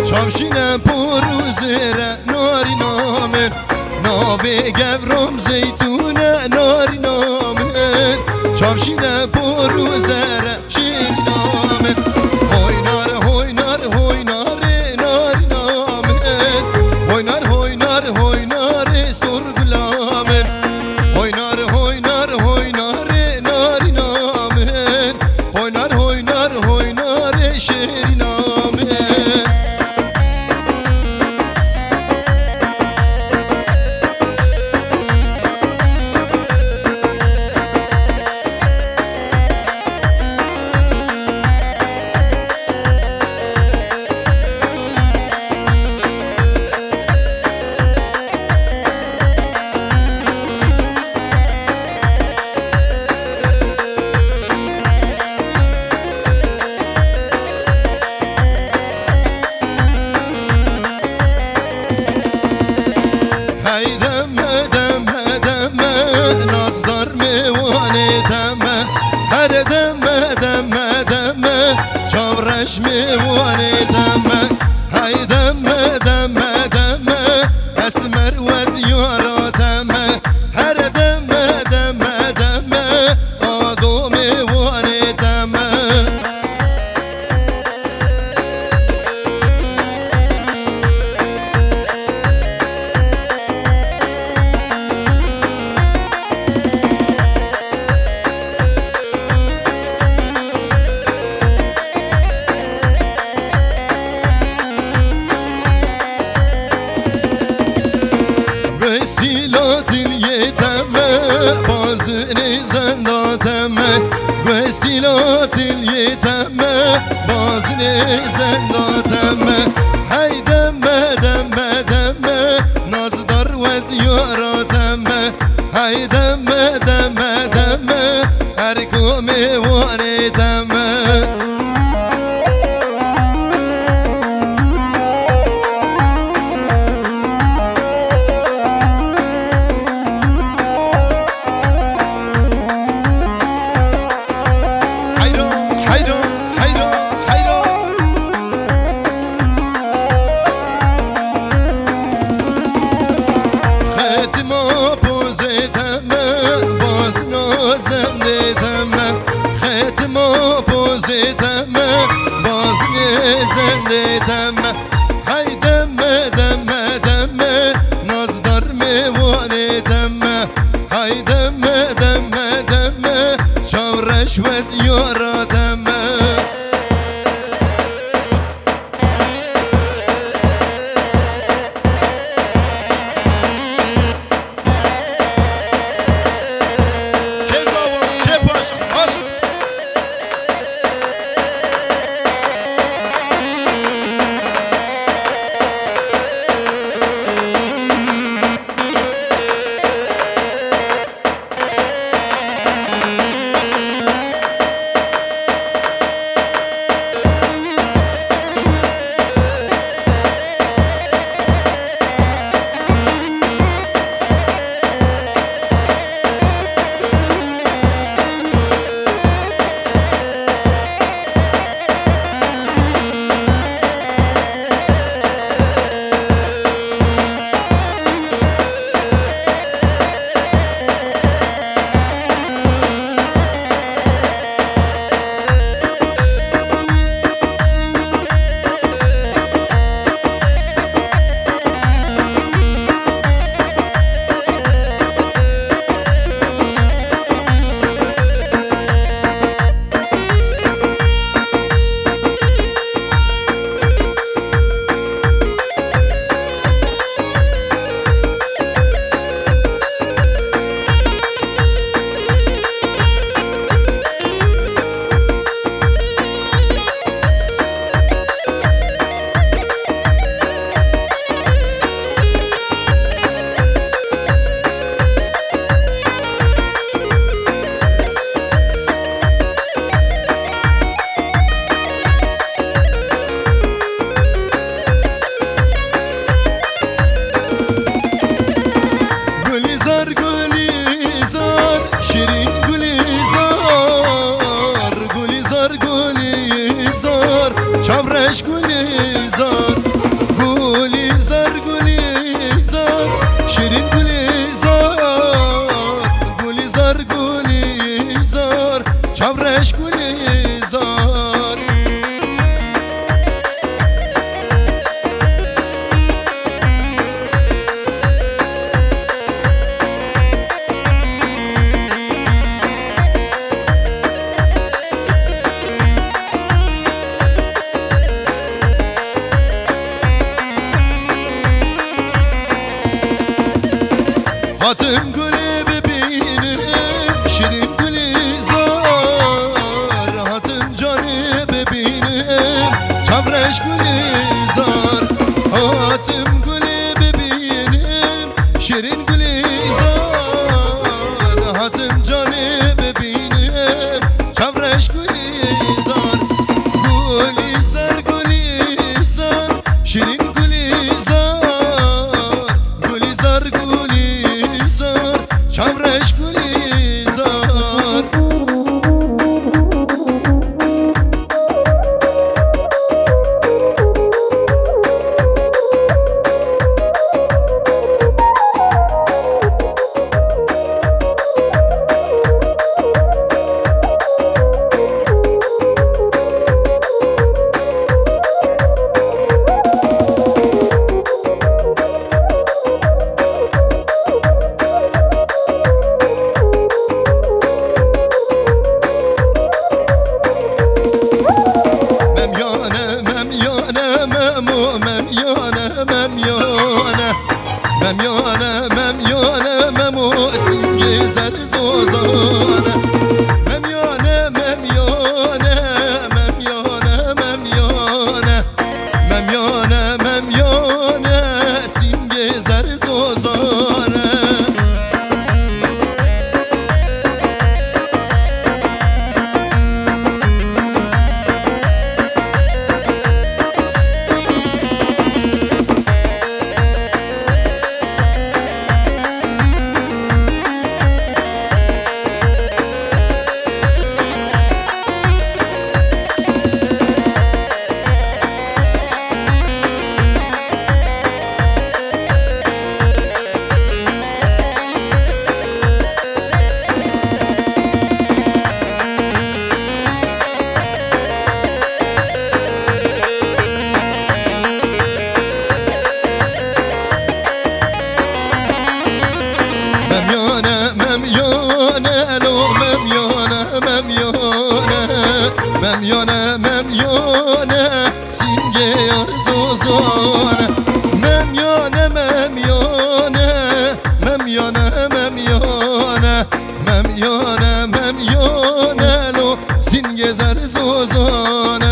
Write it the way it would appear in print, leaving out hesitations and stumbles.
چامشینم پروزره ناری نامن نابه گبرم زیتونه ناری نامن چامشینم پروزره شیر نامن هوی نار هوی نار هوی نار ناری نامن هوی نار هوی نار هوی نار سرگلامن هوی نار هوی نار هوی نار ناری نامن هوی نار هوی نار هوی نار شیر نامن میوانه دمه های دمه دمه دمه اسمر و زیارا دمه هر دمه دمه دمه آدو میوانه دمه وسیلات اليتامى بازني زنداتامى هاي دمه دمه دمه نازدار وزياراتامى هاي دمه دمه دمه هركومي واني دمه هاتم گلی ببینم شیرین گلی زار هاتم جانی ببینم چمرش گلی زار هاتم گلی ببینم شیرین گلی زار هاتم جانی ببینم چمرش گلی زار گلی زار گلی زار شیرین گلی زار گلی زار گلی زار چمرش گلی زار مميانة مميانة مموسين جزر زوزانة مميانة مميانة مميانة مميانة مميانة مميانة سين جزر زوزانة مميانة مميانة سنجير زوزانة مميانة مميانة مميانة مميانة مميانة مميانة لو سنجير زوزانة